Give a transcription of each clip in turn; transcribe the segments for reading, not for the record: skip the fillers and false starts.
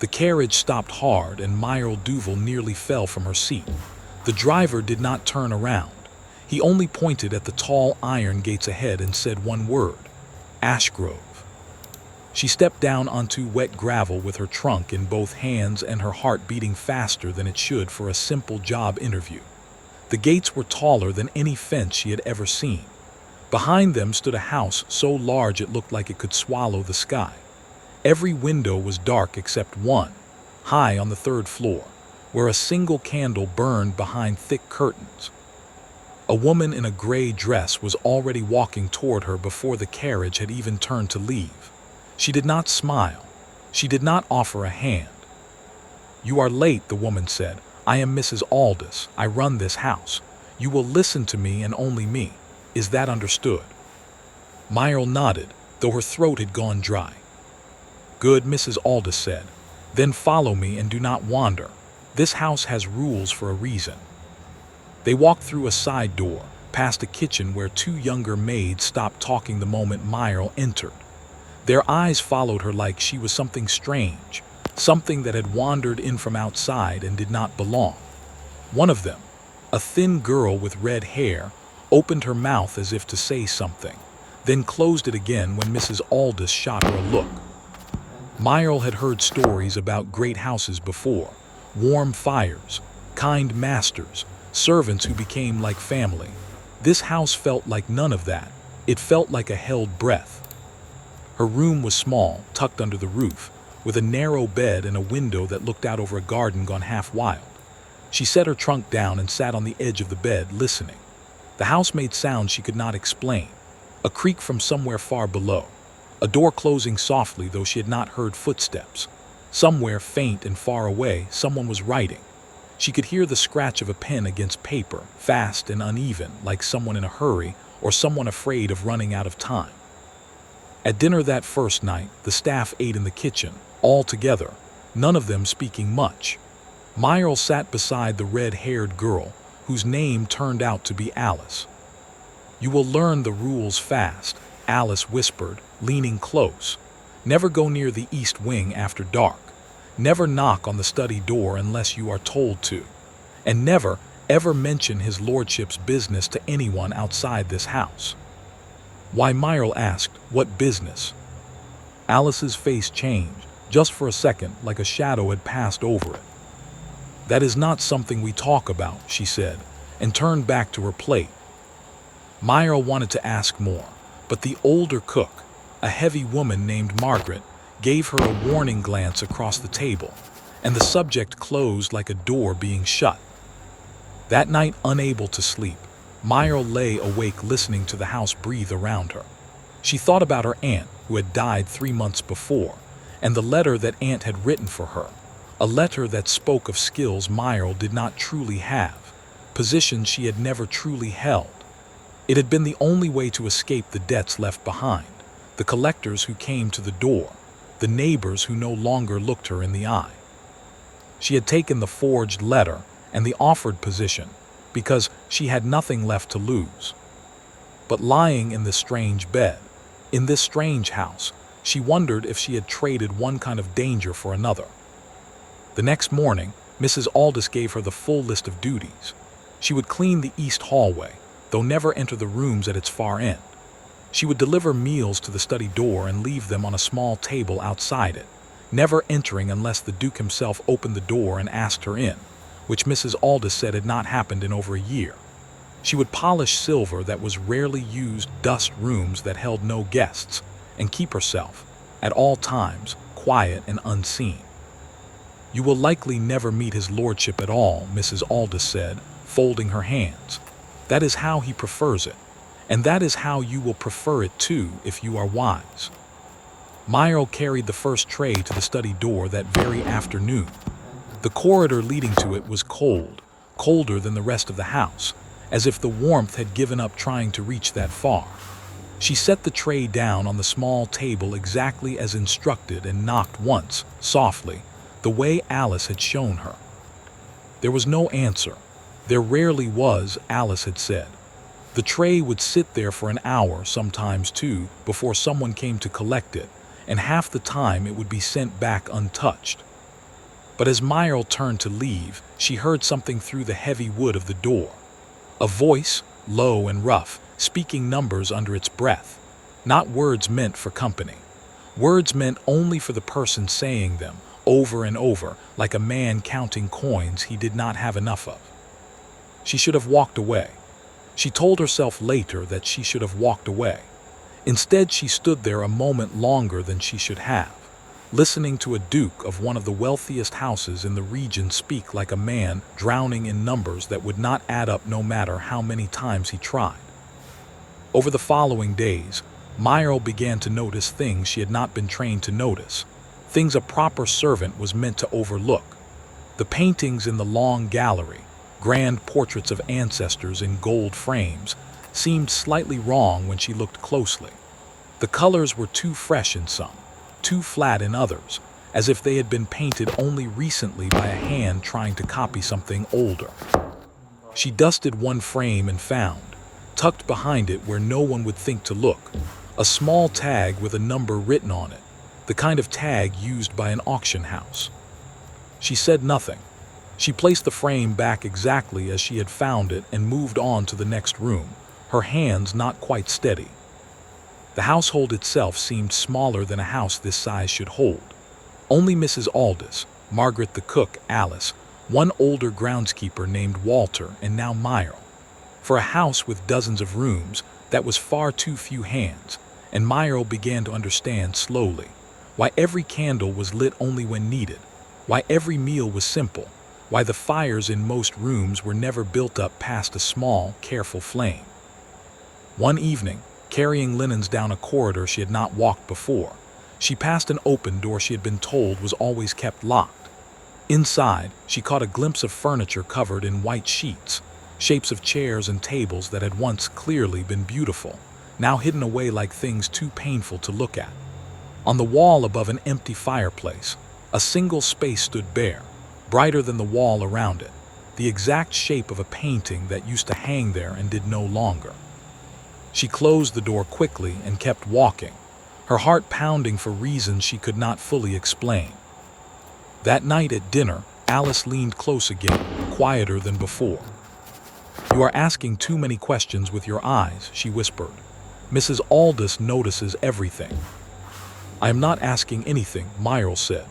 The carriage stopped hard and Myrtle Duval nearly fell from her seat. The driver did not turn around. He only pointed at the tall iron gates ahead and said one word: Ashgrove. She stepped down onto wet gravel with her trunk in both hands and her heart beating faster than it should for a simple job interview. The gates were taller than any fence she had ever seen. Behind them stood a house so large it looked like it could swallow the sky. Every window was dark except one, high on the third floor, where a single candle burned behind thick curtains. A woman in a gray dress was already walking toward her before the carriage had even turned to leave. She did not smile. She did not offer a hand. "You are late," the woman said. "I am Mrs. Aldous. I run this house. You will listen to me and only me. Is that understood?" Myrtle nodded, though her throat had gone dry. "Good," Mrs. Aldous said. "Then follow me and do not wander. This house has rules for a reason." They walked through a side door, past a kitchen where two younger maids stopped talking the moment Myrtle entered. Their eyes followed her like she was something strange, something that had wandered in from outside and did not belong. One of them, a thin girl with red hair, opened her mouth as if to say something, then closed it again when Mrs. Aldous shot her a look. Myrtle had heard stories about great houses before: warm fires, kind masters, servants who became like family. This house felt like none of that. It felt like a held breath. Her room was small, tucked under the roof, with a narrow bed and a window that looked out over a garden gone half wild. She set her trunk down and sat on the edge of the bed, listening. The house made sounds she could not explain, a creak from somewhere far below, a door closing softly though she had not heard footsteps. Somewhere faint and far away, someone was writing. She could hear the scratch of a pen against paper, fast and uneven, like someone in a hurry or someone afraid of running out of time. At dinner that first night, the staff ate in the kitchen, all together, none of them speaking much. Myrtle sat beside the red-haired girl, whose name turned out to be Alice. "You will learn the rules fast," Alice whispered, leaning close. "Never go near the east wing after dark. Never knock on the study door unless you are told to. And never, ever mention his lordship's business to anyone outside this house." "Why?" Myrtle asked. "What business?" Alice's face changed, just for a second, like a shadow had passed over it. "That is not something we talk about," she said, and turned back to her plate. Myrtle wanted to ask more, but the older cook, a heavy woman named Margaret, gave her a warning glance across the table, and the subject closed like a door being shut. That night, unable to sleep, Myrtle lay awake listening to the house breathe around her. She thought about her aunt, who had died 3 months before, and the letter that aunt had written for her, a letter that spoke of skills Myrtle did not truly have, positions she had never truly held. It had been the only way to escape the debts left behind, the collectors who came to the door, the neighbors who no longer looked her in the eye. She had taken the forged letter and the offered position because she had nothing left to lose. But lying in this strange bed, in this strange house, she wondered if she had traded one kind of danger for another. The next morning, Mrs. Aldous gave her the full list of duties. She would clean the east hallway, though never enter the rooms at its far end. She would deliver meals to the study door and leave them on a small table outside it, never entering unless the Duke himself opened the door and asked her in, which Mrs. Aldous said had not happened in over a year. She would polish silver that was rarely used, dust rooms that held no guests, and keep herself, at all times, quiet and unseen. "You will likely never meet his lordship at all," Mrs. Aldous said, folding her hands. "That is how he prefers it. And that is how you will prefer it too if you are wise." Myrtle carried the first tray to the study door that very afternoon. The corridor leading to it was cold, colder than the rest of the house, as if the warmth had given up trying to reach that far. She set the tray down on the small table exactly as instructed and knocked once, softly, the way Alice had shown her. There was no answer. There rarely was, Alice had said. The tray would sit there for an hour, sometimes 2, before someone came to collect it, and half the time it would be sent back untouched. But as Myrle turned to leave, she heard something through the heavy wood of the door. A voice, low and rough, speaking numbers under its breath. Not words meant for company. Words meant only for the person saying them, over and over, like a man counting coins he did not have enough of. She should have walked away. She told herself later that she should have walked away. Instead, she stood there a moment longer than she should have, listening to a duke of one of the wealthiest houses in the region speak like a man drowning in numbers that would not add up no matter how many times he tried. Over the following days, Myrle began to notice things she had not been trained to notice, things a proper servant was meant to overlook. The paintings in the long gallery, grand portraits of ancestors in gold frames, seemed slightly wrong when she looked closely. The colors were too fresh in some, too flat in others, as if they had been painted only recently by a hand trying to copy something older. She dusted one frame and found, tucked behind it where no one would think to look, a small tag with a number written on it, the kind of tag used by an auction house. She said nothing. She placed the frame back exactly as she had found it and moved on to the next room, her hands not quite steady. The household itself seemed smaller than a house this size should hold. Only Mrs. Aldous, Margaret the cook, Alice, one older groundskeeper named Walter, and now Myrle. For a house with dozens of rooms, that was far too few hands, and Myrle began to understand slowly why every candle was lit only when needed, why every meal was simple, why the fires in most rooms were never built up past a small, careful flame. One evening, carrying linens down a corridor she had not walked before, she passed an open door she had been told was always kept locked. Inside, she caught a glimpse of furniture covered in white sheets, shapes of chairs and tables that had once clearly been beautiful, now hidden away like things too painful to look at. On the wall above an empty fireplace, a single space stood bare, brighter than the wall around it, the exact shape of a painting that used to hang there and did no longer. She closed the door quickly and kept walking, her heart pounding for reasons she could not fully explain. That night at dinner, Alice leaned close again, quieter than before. "You are asking too many questions with your eyes," she whispered. "Mrs. Aldous notices everything." "I am not asking anything," Myrle said.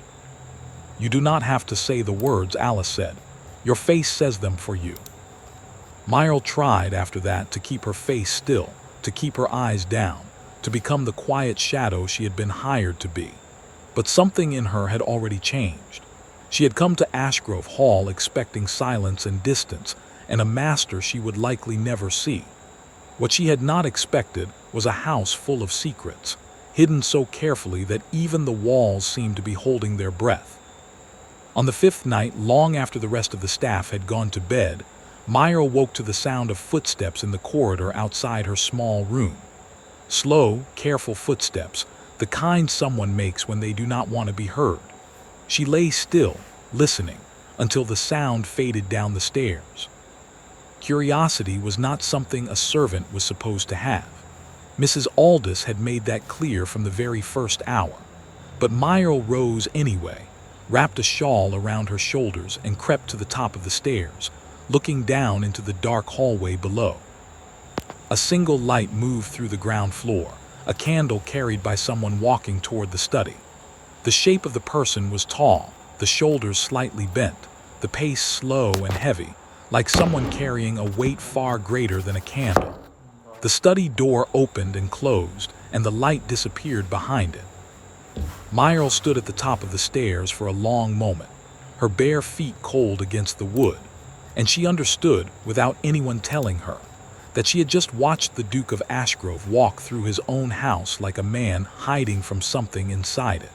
"You do not have to say the words," Alice said. "Your face says them for you." Myrle tried after that to keep her face still, to keep her eyes down, to become the quiet shadow she had been hired to be. But something in her had already changed. She had come to Ashgrove Hall expecting silence and distance, and a master she would likely never see. What she had not expected was a house full of secrets, hidden so carefully that even the walls seemed to be holding their breath. On the fifth night, long after the rest of the staff had gone to bed, Myrle woke to the sound of footsteps in the corridor outside her small room. Slow, careful footsteps, the kind someone makes when they do not want to be heard. She lay still, listening, until the sound faded down the stairs. Curiosity was not something a servant was supposed to have. Mrs. Aldous had made that clear from the very first hour. But Myrle rose anyway, wrapped a shawl around her shoulders and crept to the top of the stairs, looking down into the dark hallway below. A single light moved through the ground floor, a candle carried by someone walking toward the study. The shape of the person was tall, the shoulders slightly bent, the pace slow and heavy, like someone carrying a weight far greater than a candle. The study door opened and closed, and the light disappeared behind it. Myrle stood at the top of the stairs for a long moment, her bare feet cold against the wood, and she understood, without anyone telling her, that she had just watched the Duke of Ashgrove walk through his own house like a man hiding from something inside it.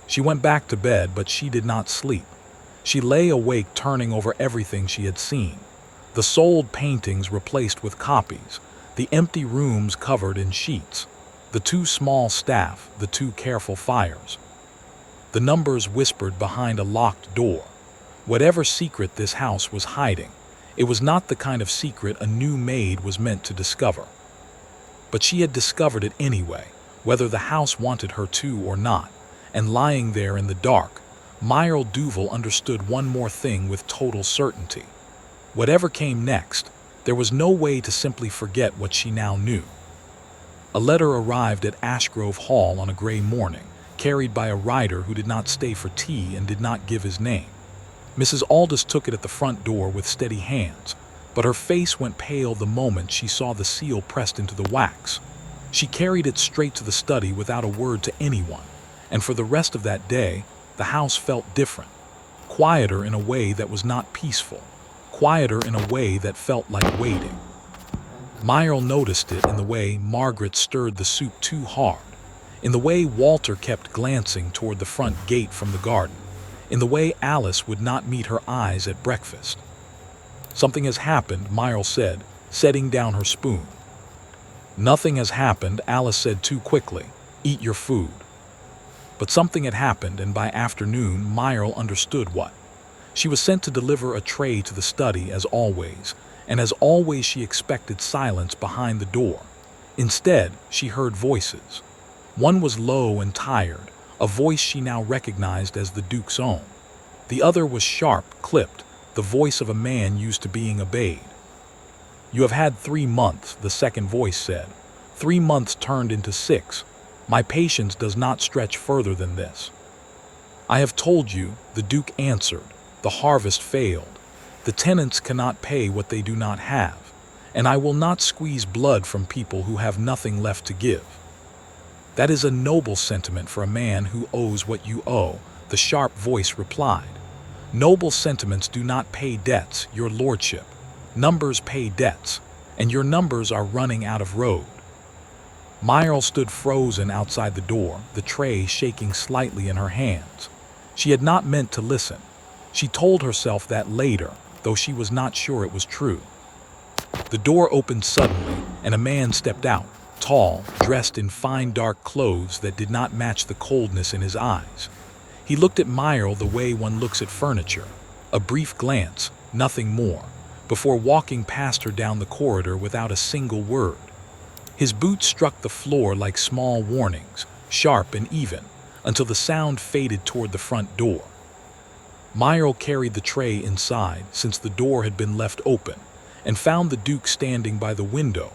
She went back to bed, but she did not sleep. She lay awake turning over everything she had seen, the sold paintings replaced with copies, the empty rooms covered in sheets, the too small staff, the too careful fires. The numbers whispered behind a locked door. Whatever secret this house was hiding, it was not the kind of secret a new maid was meant to discover. But she had discovered it anyway, whether the house wanted her to or not, and lying there in the dark, Myrle Duval understood one more thing with total certainty. Whatever came next, there was no way to simply forget what she now knew. A letter arrived at Ashgrove Hall on a gray morning, carried by a rider who did not stay for tea and did not give his name. Mrs. Aldous took it at the front door with steady hands, but her face went pale the moment she saw the seal pressed into the wax. She carried it straight to the study without a word to anyone, and for the rest of that day, the house felt different. Quieter in a way that was not peaceful. Quieter in a way that felt like waiting. Myrle noticed it in the way Margaret stirred the soup too hard, in the way Walter kept glancing toward the front gate from the garden, in the way Alice would not meet her eyes at breakfast. "Something has happened," Myrle said, setting down her spoon. "Nothing has happened," Alice said too quickly. "Eat your food." But something had happened, and by afternoon Myrle understood what. She was sent to deliver a tray to the study as always, and as always she expected silence behind the door. Instead, she heard voices. One was low and tired, a voice she now recognized as the Duke's own. The other was sharp, clipped, the voice of a man used to being obeyed. "You have had 3 months," the second voice said. 3 months turned into 6. My patience does not stretch further than this." "I have told you," the Duke answered. "The harvest failed. The tenants cannot pay what they do not have, and I will not squeeze blood from people who have nothing left to give." "That is a noble sentiment for a man who owes what you owe," the sharp voice replied. "Noble sentiments do not pay debts, your lordship. Numbers pay debts, and your numbers are running out of road." Myrle stood frozen outside the door, the tray shaking slightly in her hands. She had not meant to listen. She told herself that later, though she was not sure it was true. The door opened suddenly, and a man stepped out, tall, dressed in fine dark clothes that did not match the coldness in his eyes. He looked at Myrle the way one looks at furniture, a brief glance, nothing more, before walking past her down the corridor without a single word. His boots struck the floor like small warnings, sharp and even, until the sound faded toward the front door. Myrle carried the tray inside, since the door had been left open, and found the Duke standing by the window,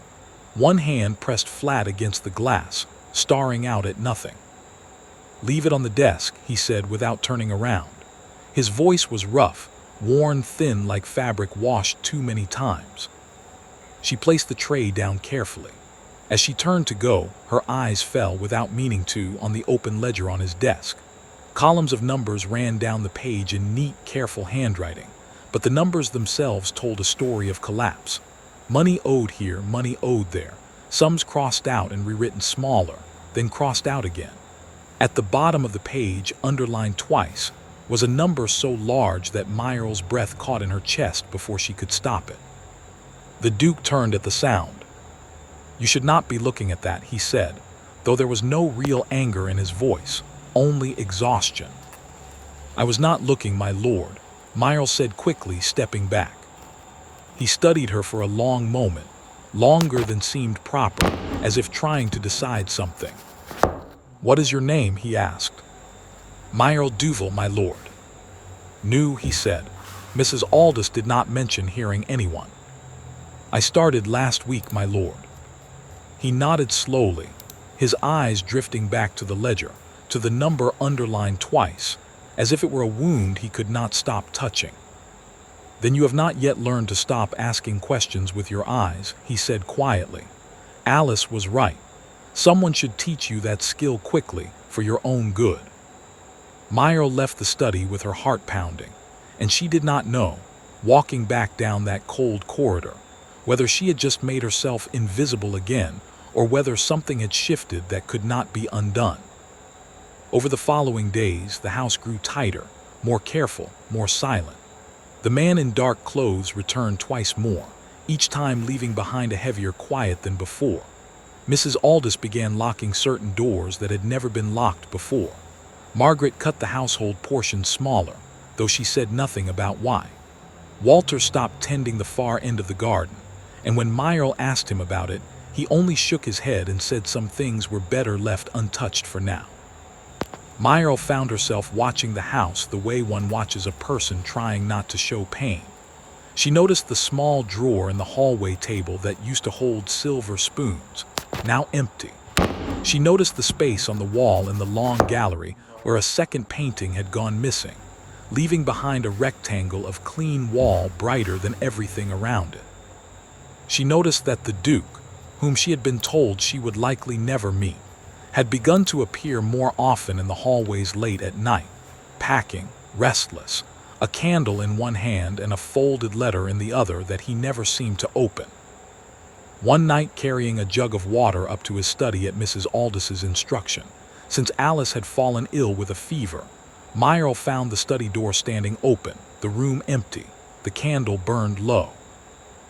one hand pressed flat against the glass, staring out at nothing. "Leave it on the desk," he said without turning around. His voice was rough, worn thin like fabric washed too many times. She placed the tray down carefully. As she turned to go, her eyes fell without meaning to on the open ledger on his desk. Columns of numbers ran down the page in neat, careful handwriting, but the numbers themselves told a story of collapse. Money owed here, money owed there, sums crossed out and rewritten smaller, then crossed out again. At the bottom of the page, underlined twice, was a number so large that Myrle's breath caught in her chest before she could stop it. The Duke turned at the sound. "You should not be looking at that," he said, though there was no real anger in his voice, only exhaustion. "I was not looking, my lord," Myrle said quickly, stepping back. He studied her for a long moment, longer than seemed proper, as if trying to decide something. "What is your name?" he asked. "Myrle Duval, my lord." "New," he said. "Mrs. Aldous did not mention hearing anyone." "I started last week, my lord." He nodded slowly, his eyes drifting back to the ledger, to the number underlined twice, as if it were a wound he could not stop touching. "Then you have not yet learned to stop asking questions with your eyes," he said quietly. "Alice was right. Someone should teach you that skill quickly, for your own good." Myrle left the study with her heart pounding, and she did not know, walking back down that cold corridor, whether she had just made herself invisible again, or whether something had shifted that could not be undone. Over the following days, the house grew tighter, more careful, more silent. The man in dark clothes returned twice more, each time leaving behind a heavier quiet than before. Mrs. Aldous began locking certain doors that had never been locked before. Margaret cut the household portions smaller, though she said nothing about why. Walter stopped tending the far end of the garden, and when Myrle asked him about it, he only shook his head and said some things were better left untouched for now. Myral found herself watching the house the way one watches a person trying not to show pain. She noticed the small drawer in the hallway table that used to hold silver spoons, now empty. She noticed the space on the wall in the long gallery where a second painting had gone missing, leaving behind a rectangle of clean wall brighter than everything around it. She noticed that the Duke, whom she had been told she would likely never meet, had begun to appear more often in the hallways late at night, packing, restless, a candle in one hand and a folded letter in the other that he never seemed to open. One night carrying a jug of water up to his study at Mrs. Aldis's instruction, since Alice had fallen ill with a fever, Myral found the study door standing open, the room empty, the candle burned low.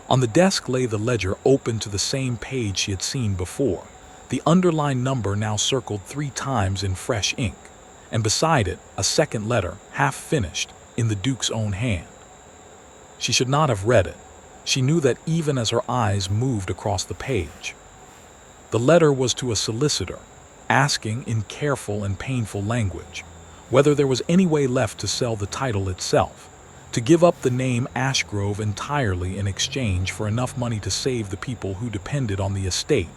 On the desk lay the ledger open to the same page she had seen before, the underlined number now circled 3 times in fresh ink, and beside it a second letter, half finished, in the Duke's own hand. She should not have read it. She knew that even as her eyes moved across the page. The letter was to a solicitor, asking in careful and painful language whether there was any way left to sell the title itself, to give up the name Ashgrove entirely in exchange for enough money to save the people who depended on the estate,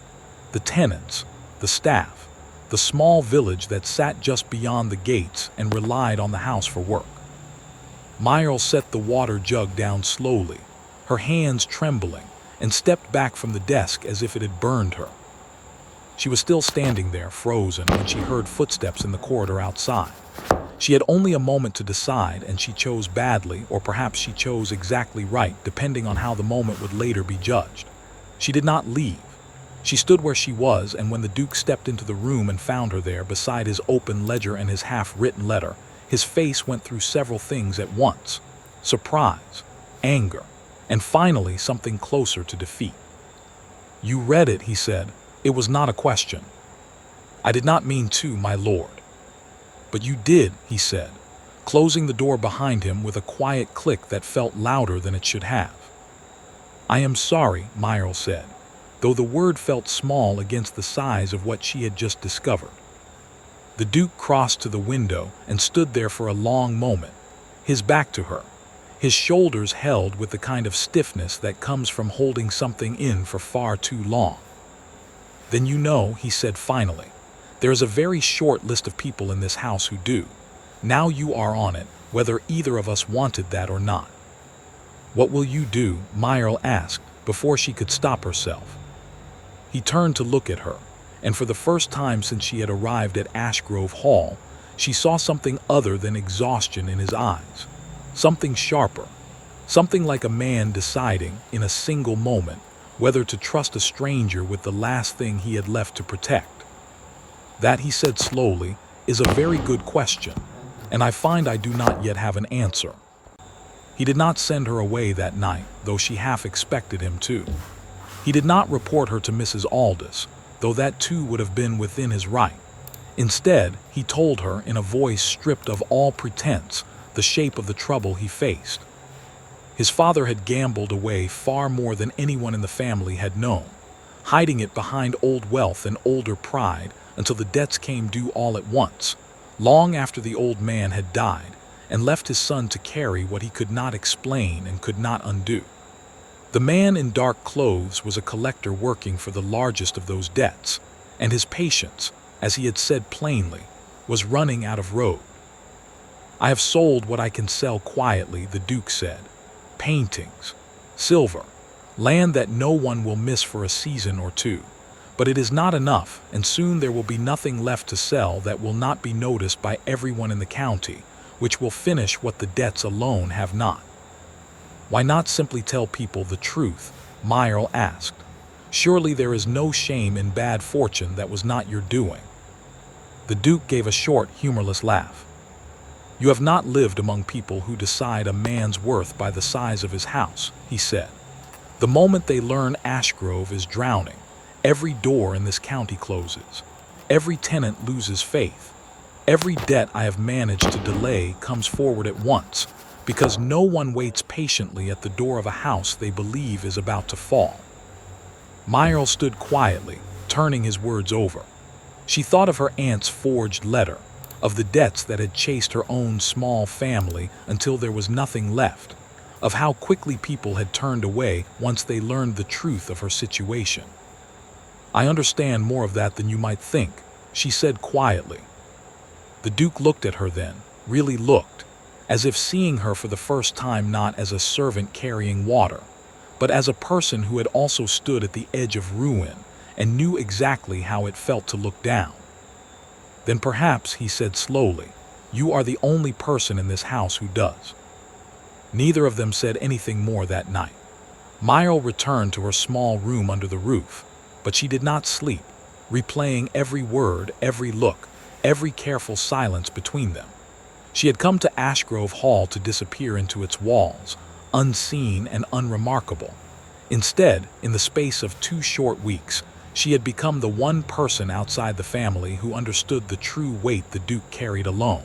the tenants, the staff, the small village that sat just beyond the gates and relied on the house for work. Myral set the water jug down slowly, her hands trembling, and stepped back from the desk as if it had burned her. She was still standing there, frozen, when she heard footsteps in the corridor outside. She had only a moment to decide, and she chose badly, or perhaps she chose exactly right, depending on how the moment would later be judged. She did not leave. She stood where she was, and when the Duke stepped into the room and found her there, beside his open ledger and his half-written letter, his face went through several things at once: surprise, anger, and finally something closer to defeat. "You read it," he said. "It was not a question." "I did not mean to, my lord." "But you did," he said, closing the door behind him with a quiet click that felt louder than it should have. "I am sorry," Myral said, though the word felt small against the size of what she had just discovered. The Duke crossed to the window and stood there for a long moment, his back to her, his shoulders held with the kind of stiffness that comes from holding something in for far too long. "Then you know," he said finally, "there is a very short list of people in this house who do. Now you are on it, whether either of us wanted that or not." "What will you do?" Myral asked, before she could stop herself. He turned to look at her, and for the first time since she had arrived at Ashgrove Hall, she saw something other than exhaustion in his eyes. Something sharper, something like a man deciding, in a single moment, whether to trust a stranger with the last thing he had left to protect. "That," he said slowly, "is a very good question, and I find I do not yet have an answer." He did not send her away that night, though she half expected him to. He did not report her to Mrs. Aldis, though that too would have been within his right. Instead, he told her, in a voice stripped of all pretense, the shape of the trouble he faced. His father had gambled away far more than anyone in the family had known, hiding it behind old wealth and older pride until the debts came due all at once, long after the old man had died, and left his son to carry what he could not explain and could not undo. The man in dark clothes was a collector working for the largest of those debts, and his patience, as he had said plainly, was running out of road. "I have sold what I can sell quietly," the Duke said. "Paintings, silver, land that no one will miss for a season or two. But it is not enough, and soon there will be nothing left to sell that will not be noticed by everyone in the county, which will finish what the debts alone have not." "Why not simply tell people the truth?" Myral asked. "Surely there is no shame in bad fortune that was not your doing." The Duke gave a short, humorless laugh. "You have not lived among people who decide a man's worth by the size of his house," he said. "The moment they learn Ashgrove is drowning, every door in this county closes. Every tenant loses faith. Every debt I have managed to delay comes forward at once, because no one waits patiently at the door of a house they believe is about to fall." Myral stood quietly, turning his words over. She thought of her aunt's forged letter, of the debts that had chased her own small family until there was nothing left, of how quickly people had turned away once they learned the truth of her situation. "I understand more of that than you might think," she said quietly. The Duke looked at her then, really looked, as if seeing her for the first time not as a servant carrying water, but as a person who had also stood at the edge of ruin and knew exactly how it felt to look down. "Then perhaps," he said slowly, "you are the only person in this house who does." Neither of them said anything more that night. Myrtle returned to her small room under the roof, but she did not sleep, replaying every word, every look, every careful silence between them. She had come to Ashgrove Hall to disappear into its walls, unseen and unremarkable. Instead, in the space of 2 short weeks, she had become the one person outside the family who understood the true weight the Duke carried alone.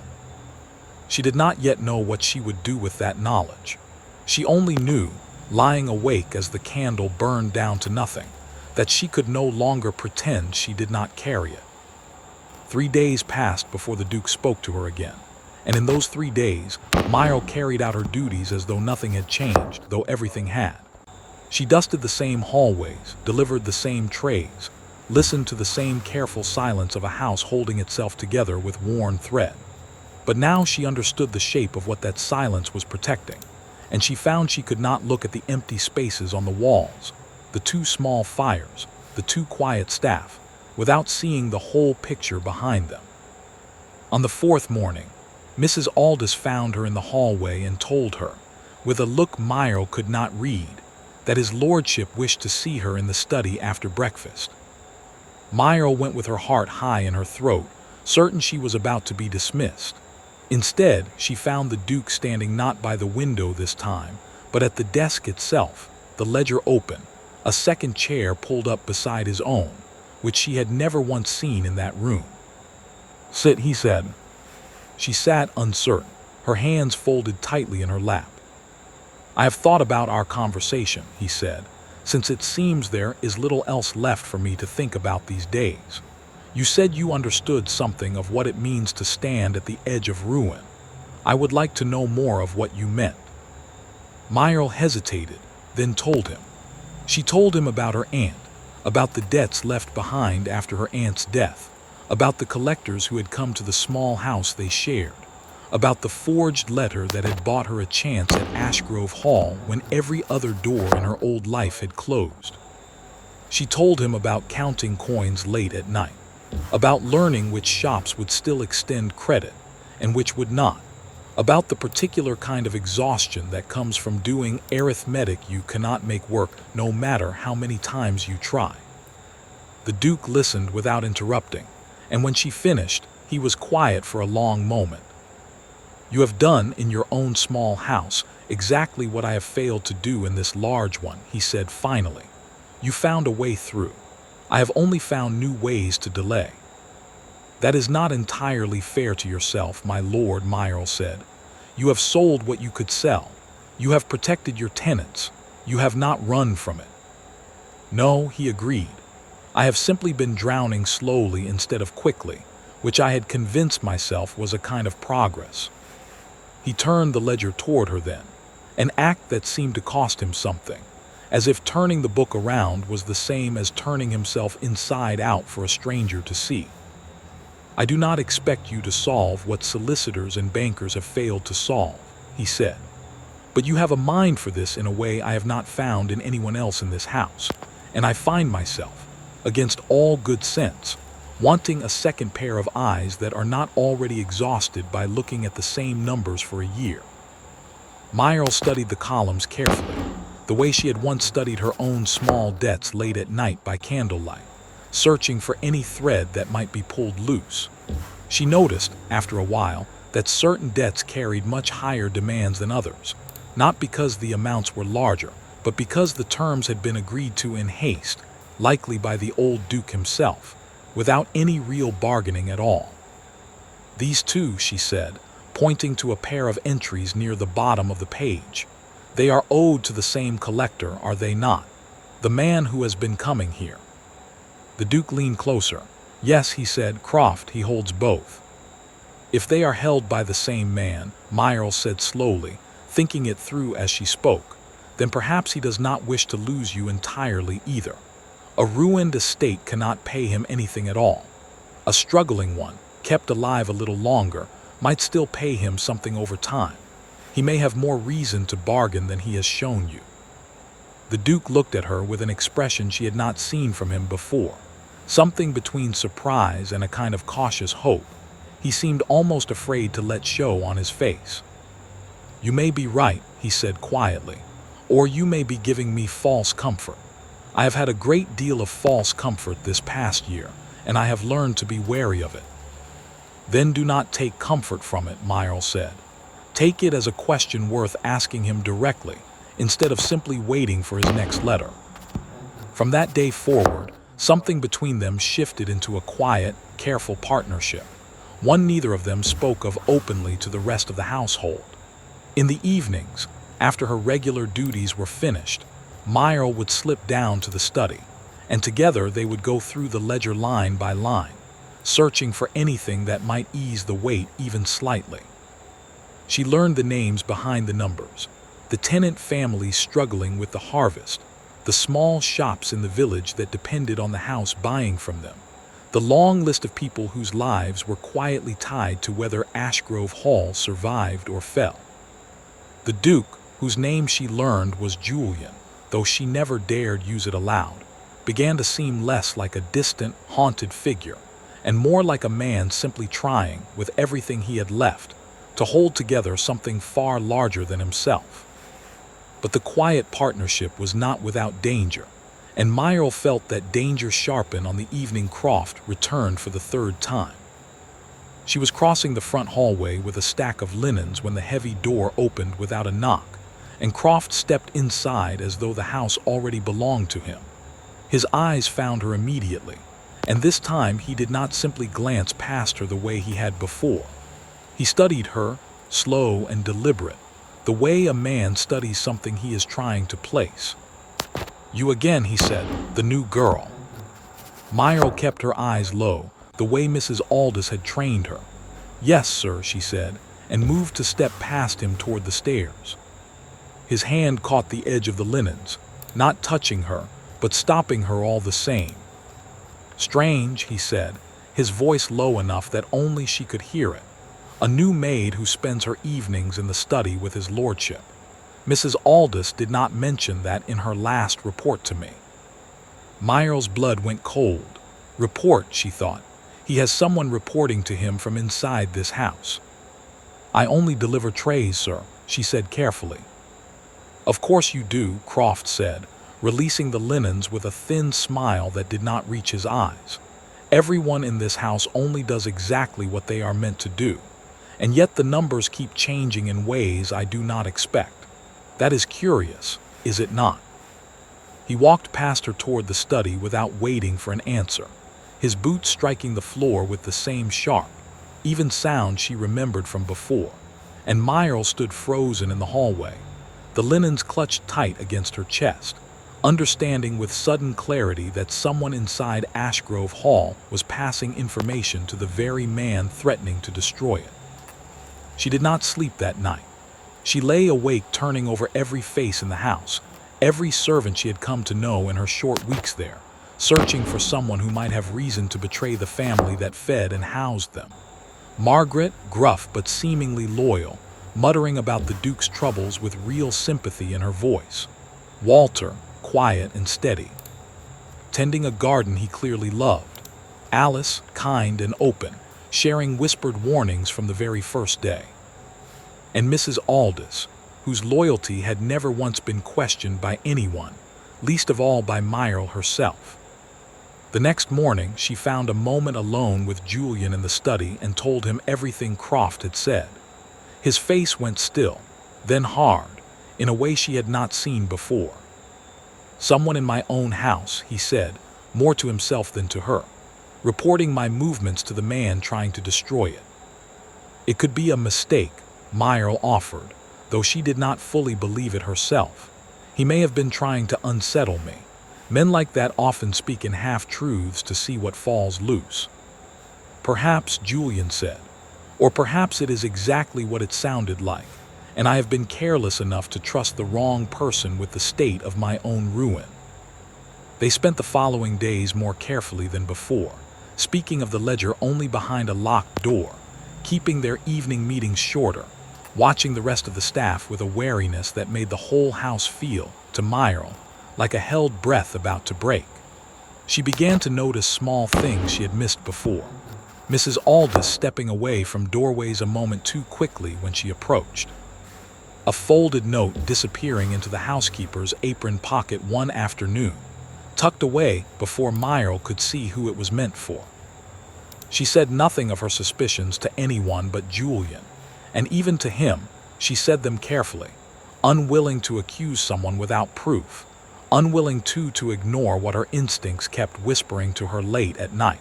She did not yet know what she would do with that knowledge. She only knew, lying awake as the candle burned down to nothing, that she could no longer pretend she did not carry it. 3 days passed before the Duke spoke to her again, and in those 3 days, Myrtle carried out her duties as though nothing had changed, though everything had. She dusted the same hallways, delivered the same trays, listened to the same careful silence of a house holding itself together with worn thread. But now she understood the shape of what that silence was protecting, and she found she could not look at the empty spaces on the walls, the 2 small fires, the 2 quiet staff, without seeing the whole picture behind them. On the 4th morning, Mrs. Aldous found her in the hallway and told her, with a look Myrtle could not read, that his lordship wished to see her in the study after breakfast. Myrtle went with her heart high in her throat, certain she was about to be dismissed. Instead, she found the Duke standing not by the window this time, but at the desk itself, the ledger open, a second chair pulled up beside his own, which she had never once seen in that room. "Sit," he said. She sat uncertain, her hands folded tightly in her lap. "I have thought about our conversation," he said, "since it seems there is little else left for me to think about these days. You said you understood something of what it means to stand at the edge of ruin. I would like to know more of what you meant." Myrtle hesitated, then told him. She told him about her aunt, about the debts left behind after her aunt's death, about the collectors who had come to the small house they shared, about the forged letter that had bought her a chance at Ashgrove Hall when every other door in her old life had closed. She told him about counting coins late at night, about learning which shops would still extend credit and which would not, about the particular kind of exhaustion that comes from doing arithmetic you cannot make work no matter how many times you try. The Duke listened without interrupting, and when she finished, he was quiet for a long moment. "You have done in your own small house exactly what I have failed to do in this large one," he said finally. "You found a way through. I have only found new ways to delay." "That is not entirely fair to yourself, my lord," Myrtle said. "You have sold what you could sell. You have protected your tenants. You have not run from it." "No," he agreed. "I have simply been drowning slowly instead of quickly, which I had convinced myself was a kind of progress." He turned the ledger toward her then, an act that seemed to cost him something, as if turning the book around was the same as turning himself inside out for a stranger to see. "I do not expect you to solve what solicitors and bankers have failed to solve," he said. "But you have a mind for this in a way I have not found in anyone else in this house, and I find myself, against all good sense, wanting a second pair of eyes that are not already exhausted by looking at the same numbers for a year." Myrtle studied the columns carefully, the way she had once studied her own small debts late at night by candlelight, searching for any thread that might be pulled loose. She noticed, after a while, that certain debts carried much higher demands than others, not because the amounts were larger, but because the terms had been agreed to in haste, likely by the old Duke himself, without any real bargaining at all. "These two," she said, pointing to a pair of entries near the bottom of the page. "They are owed to the same collector, are they not? The man who has been coming here." The Duke leaned closer. "Yes," he said, "Croft, he holds both." If they are held by the same man, Myrle said slowly, thinking it through as she spoke, then perhaps he does not wish to lose you entirely either. A ruined estate cannot pay him anything at all. A struggling one, kept alive a little longer, might still pay him something over time. He may have more reason to bargain than he has shown you. The Duke looked at her with an expression she had not seen from him before, something between surprise and a kind of cautious hope. He seemed almost afraid to let show on his face. "You may be right," he said quietly, "or you may be giving me false comfort. I have had a great deal of false comfort this past year, and I have learned to be wary of it." "Then do not take comfort from it," Myrle said. "Take it as a question worth asking him directly, instead of simply waiting for his next letter." From that day forward, something between them shifted into a quiet, careful partnership, one neither of them spoke of openly to the rest of the household. In the evenings, after her regular duties were finished, Myrle would slip down to the study, and together they would go through the ledger line by line, searching for anything that might ease the weight even slightly. She learned the names behind the numbers, the tenant families struggling with the harvest, the small shops in the village that depended on the house buying from them, the long list of people whose lives were quietly tied to whether Ashgrove Hall survived or fell. The Duke, whose name she learned was Julian, though she never dared use it aloud, began to seem less like a distant, haunted figure, and more like a man simply trying, with everything he had left, to hold together something far larger than himself. But the quiet partnership was not without danger, and Myrle felt that danger sharpen on the evening Croft returned for the third time. She was crossing the front hallway with a stack of linens when the heavy door opened without a knock, and Croft stepped inside as though the house already belonged to him. His eyes found her immediately, and this time he did not simply glance past her the way he had before. He studied her, slow and deliberate, the way a man studies something he is trying to place. "You again," he said, "the new girl." Myrle kept her eyes low, the way Mrs. Aldous had trained her. "Yes, sir," she said, and moved to step past him toward the stairs. His hand caught the edge of the linens, not touching her, but stopping her all the same. "Strange," he said, his voice low enough that only she could hear it. "A new maid who spends her evenings in the study with his lordship. Mrs. Aldous did not mention that in her last report to me." Myrle's blood went cold. Report, she thought. He has someone reporting to him from inside this house. "I only deliver trays, sir," she said carefully. "Of course you do," Croft said, releasing the linens with a thin smile that did not reach his eyes. "Everyone in this house only does exactly what they are meant to do, and yet the numbers keep changing in ways I do not expect. That is curious, is it not?" He walked past her toward the study without waiting for an answer, his boots striking the floor with the same sharp, even sound she remembered from before, and Myrle stood frozen in the hallway, the linens clutched tight against her chest, understanding with sudden clarity that someone inside Ashgrove Hall was passing information to the very man threatening to destroy it. She did not sleep that night. She lay awake turning over every face in the house, every servant she had come to know in her short weeks there, searching for someone who might have reason to betray the family that fed and housed them. Margaret, gruff but seemingly loyal, muttering about the Duke's troubles with real sympathy in her voice. Walter, quiet and steady, tending a garden he clearly loved. Alice, kind and open, sharing whispered warnings from the very first day. And Mrs. Aldous, whose loyalty had never once been questioned by anyone, least of all by Myrle herself. The next morning, she found a moment alone with Julian in the study and told him everything Croft had said. His face went still, then hard, in a way she had not seen before. "Someone in my own house," he said, more to himself than to her, "reporting my movements to the man trying to destroy it." "It could be a mistake," Myrle offered, though she did not fully believe it herself. "He may have been trying to unsettle me. Men like that often speak in half-truths to see what falls loose." "Perhaps," Julian said, Or perhaps it is exactly what it sounded like, and I have been careless enough to trust the wrong person with the state of my own ruin. They spent the following days more carefully than before, speaking of the ledger only behind a locked door, keeping their evening meetings shorter, watching the rest of the staff with a wariness that made the whole house feel, to Myrtle, like a held breath about to break. She began to notice small things she had missed before. Mrs. Aldous stepping away from doorways a moment too quickly when she approached. A folded note disappearing into the housekeeper's apron pocket one afternoon, tucked away before Myrtle could see who it was meant for. She said nothing of her suspicions to anyone but Julian, and even to him she said them carefully, unwilling to accuse someone without proof, unwilling to ignore what her instincts kept whispering to her late at night.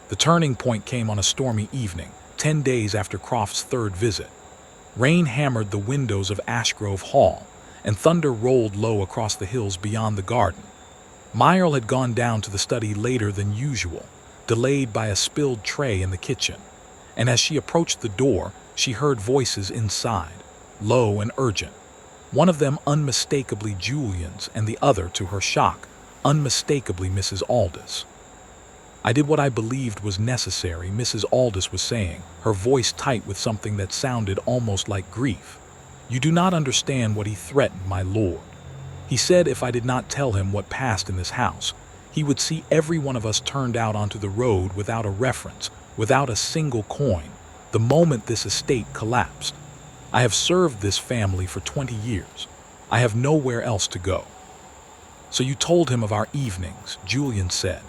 The turning point came on a stormy evening, 10 days after Croft's third visit. Rain hammered the windows of Ashgrove Hall, and thunder rolled low across the hills beyond the garden. Myrtle had gone down to the study later than usual, delayed by a spilled tray in the kitchen, and as she approached the door, she heard voices inside, low and urgent, one of them unmistakably Julian's and the other, to her shock, unmistakably Mrs. Aldous. "I did what I believed was necessary," Mrs. Aldous was saying, her voice tight with something that sounded almost like grief. "You do not understand what he threatened, my lord. He said if I did not tell him what passed in this house, he would see every one of us turned out onto the road without a reference, without a single coin, the moment this estate collapsed. I have served this family for 20 years. I have nowhere else to go." "So you told him of our evenings," Julian said,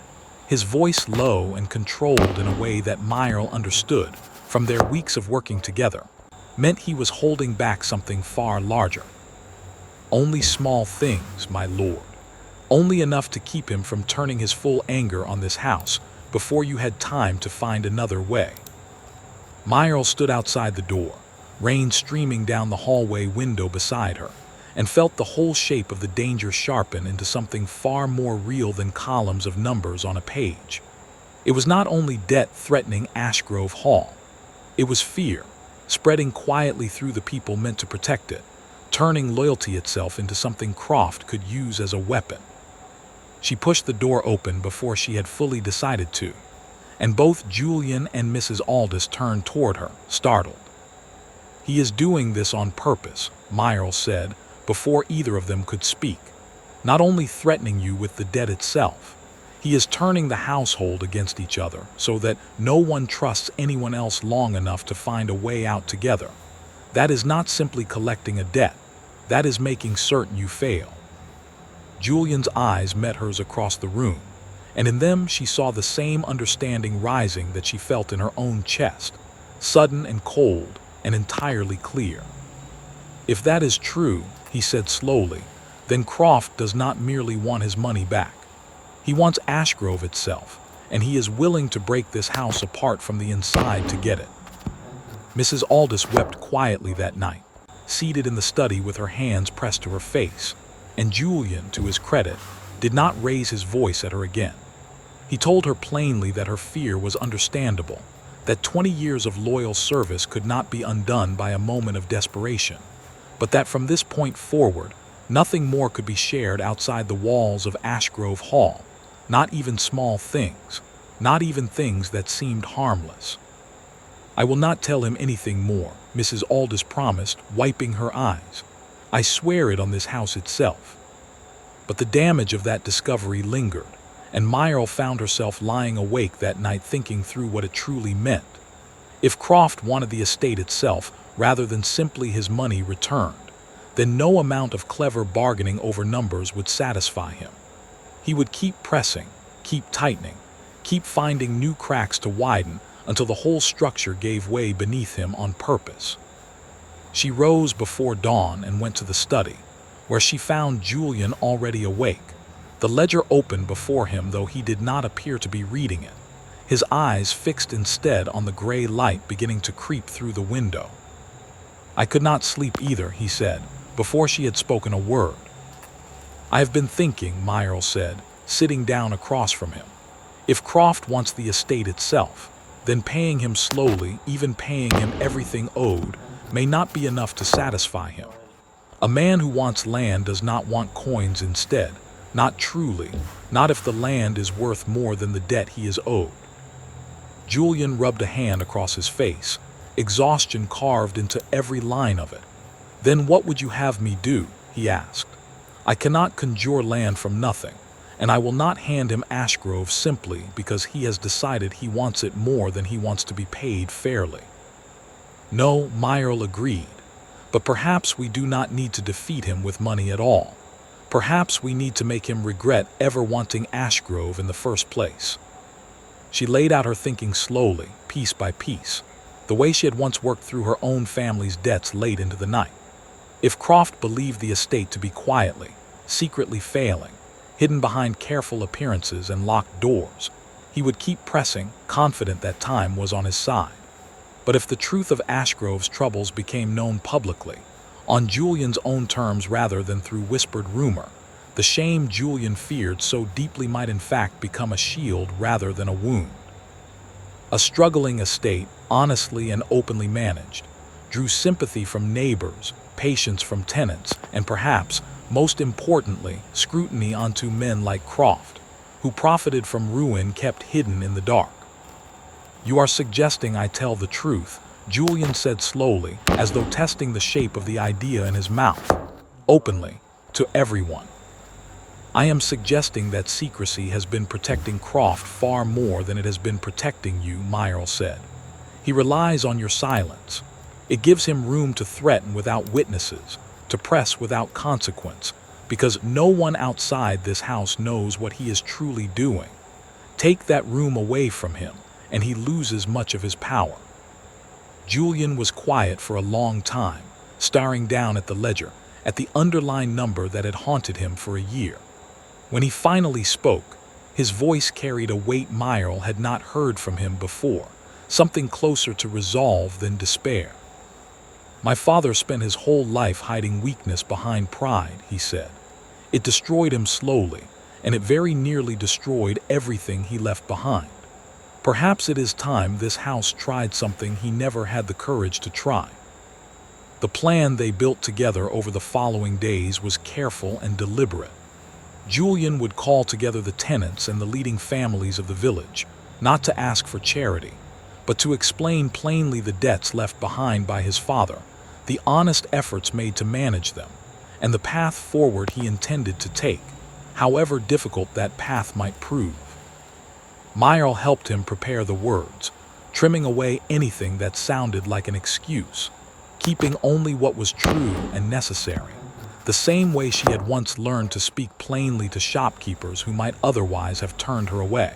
his voice low and controlled in a way that Myrtle understood, from their weeks of working together, meant he was holding back something far larger. "Only small things, my lord. Only enough to keep him from turning his full anger on this house before you had time to find another way." Myrtle stood outside the door, rain streaming down the hallway window beside her, and felt the whole shape of the danger sharpen into something far more real than columns of numbers on a page. It was not only debt threatening Ashgrove Hall. It was fear, spreading quietly through the people meant to protect it, turning loyalty itself into something Croft could use as a weapon. She pushed the door open before she had fully decided to, and both Julian and Mrs. Aldous turned toward her, startled. "He is doing this on purpose," Myrtle said, before either of them could speak. "Not only threatening you with the debt itself, he is turning the household against each other so that no one trusts anyone else long enough to find a way out together. That is not simply collecting a debt, that is making certain you fail." Julian's eyes met hers across the room, and in them she saw the same understanding rising that she felt in her own chest, sudden and cold and entirely clear. "If that is true," he said slowly, "then Croft does not merely want his money back. He wants Ashgrove itself, and he is willing to break this house apart from the inside to get it." Mrs. Aldous wept quietly that night, seated in the study with her hands pressed to her face, and Julian, to his credit, did not raise his voice at her again. He told her plainly that her fear was understandable, that 20 years of loyal service could not be undone by a moment of desperation, but that from this point forward, nothing more could be shared outside the walls of Ashgrove Hall, not even small things, not even things that seemed harmless. "I will not tell him anything more," Mrs. Aldous promised, wiping her eyes. "I swear it on this house itself." But the damage of that discovery lingered, and Myrtle found herself lying awake that night thinking through what it truly meant. If Croft wanted the estate itself rather than simply his money returned, then no amount of clever bargaining over numbers would satisfy him. He would keep pressing, keep tightening, keep finding new cracks to widen until the whole structure gave way beneath him on purpose. She rose before dawn and went to the study, where she found Julian already awake, the ledger open before him though he did not appear to be reading it, his eyes fixed instead on the gray light beginning to creep through the window. "I could not sleep either," he said, before she had spoken a word. "I have been thinking," Myrtle said, sitting down across from him. "If Croft wants the estate itself, then paying him slowly, even paying him everything owed, may not be enough to satisfy him. A man who wants land does not want coins instead, not truly, not if the land is worth more than the debt he is owed. Julian rubbed a hand across his face, exhaustion carved into every line of it. "Then what would you have me do?" he asked. "I cannot conjure land from nothing, and I will not hand him Ashgrove simply because he has decided he wants it more than he wants to be paid fairly." "No," Myrle agreed, "but perhaps we do not need to defeat him with money at all. Perhaps we need to make him regret ever wanting Ashgrove in the first place." She laid out her thinking slowly, piece by piece, the way she had once worked through her own family's debts late into the night. If Croft believed the estate to be quietly, secretly failing, hidden behind careful appearances and locked doors, he would keep pressing, confident that time was on his side. But if the truth of Ashgrove's troubles became known publicly, on Julian's own terms rather than through whispered rumor, the shame Julian feared so deeply might in fact become a shield rather than a wound. A struggling estate, honestly and openly managed, drew sympathy from neighbors, patience from tenants, and perhaps, most importantly, scrutiny onto men like Croft, who profited from ruin kept hidden in the dark. "You are suggesting I tell the truth," Julian said slowly, as though testing the shape of the idea in his mouth, "openly, to everyone." "I am suggesting that secrecy has been protecting Croft far more than it has been protecting you," Myrle said. "He relies on your silence. It gives him room to threaten without witnesses, to press without consequence, because no one outside this house knows what he is truly doing. Take that room away from him, and he loses much of his power." Julian was quiet for a long time, staring down at the ledger, at the underlined number that had haunted him for a year. When he finally spoke, his voice carried a weight Myrle had not heard from him before, something closer to resolve than despair. "My father spent his whole life hiding weakness behind pride," he said. "It destroyed him slowly, and it very nearly destroyed everything he left behind. Perhaps it is time this house tried something he never had the courage to try." The plan they built together over the following days was careful and deliberate. Julian would call together the tenants and the leading families of the village, not to ask for charity, but to explain plainly the debts left behind by his father, the honest efforts made to manage them, and the path forward he intended to take, however difficult that path might prove. Myrle helped him prepare the words, trimming away anything that sounded like an excuse, keeping only what was true and necessary, the same way she had once learned to speak plainly to shopkeepers who might otherwise have turned her away.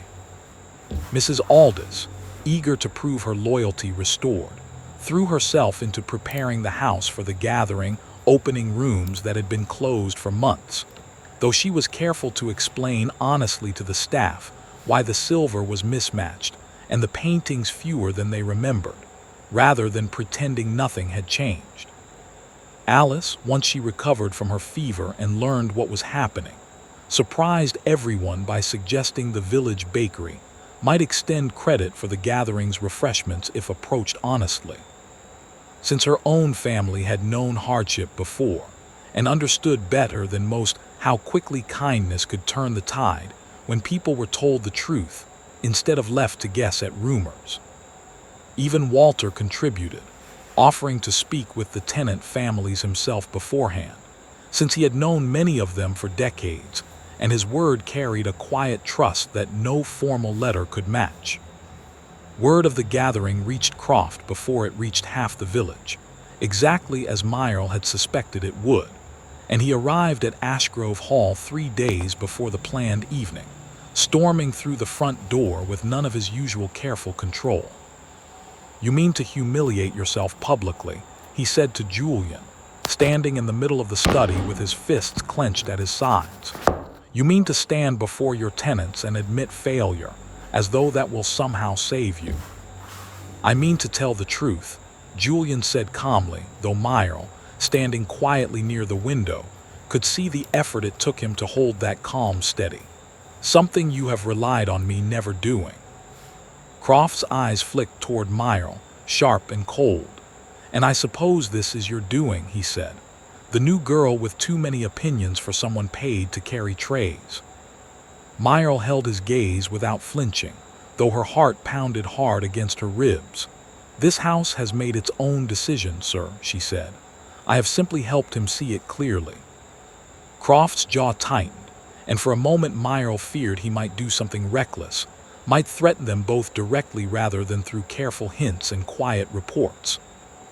Mrs. Aldous, eager to prove her loyalty restored, threw herself into preparing the house for the gathering, opening rooms that had been closed for months, though she was careful to explain honestly to the staff why the silver was mismatched and the paintings fewer than they remembered, rather than pretending nothing had changed. Alice, once she recovered from her fever and learned what was happening, surprised everyone by suggesting the village bakery might extend credit for the gathering's refreshments if approached honestly. Since her own family had known hardship before and understood better than most how quickly kindness could turn the tide when people were told the truth instead of left to guess at rumors. Even Walter contributed, offering to speak with the tenant families himself beforehand, since he had known many of them for decades, and his word carried a quiet trust that no formal letter could match. Word of the gathering reached Croft before it reached half the village, exactly as Myrle had suspected it would, and he arrived at Ashgrove Hall 3 days before the planned evening, storming through the front door with none of his usual careful control. "You mean to humiliate yourself publicly," he said to Julian, standing in the middle of the study with his fists clenched at his sides. "You mean to stand before your tenants and admit failure, as though that will somehow save you." "I mean to tell the truth," Julian said calmly, though Myrle, standing quietly near the window, could see the effort it took him to hold that calm steady. "Something you have relied on me never doing." Croft's eyes flicked toward Myrle, sharp and cold. "And I suppose this is your doing," he said. "The new girl with too many opinions for someone paid to carry trays." Myrle held his gaze without flinching, though her heart pounded hard against her ribs. "This house has made its own decision, sir," she said. "I have simply helped him see it clearly." Croft's jaw tightened, and for a moment Myrle feared he might do something reckless, might threaten them both directly rather than through careful hints and quiet reports.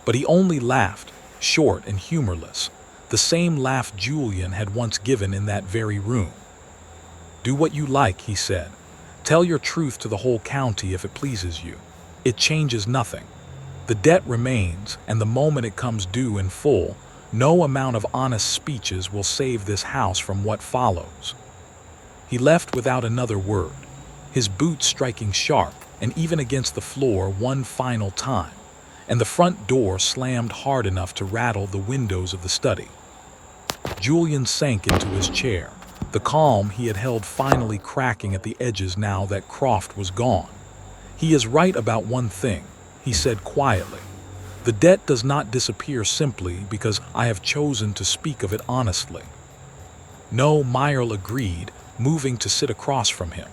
But he only laughed, short and humorless, the same laugh Julian had once given in that very room. "Do what you like," he said. "Tell your truth to the whole county if it pleases you. It changes nothing. The debt remains, and the moment it comes due in full, no amount of honest speeches will save this house from what follows." He left without another word, his boots striking sharp and even against the floor one final time, and the front door slammed hard enough to rattle the windows of the study. Julian sank into his chair, the calm he had held finally cracking at the edges now that Croft was gone. "He is right about one thing," he said quietly. "The debt does not disappear simply because I have chosen to speak of it honestly." "No," Myrle agreed, moving to sit across from him.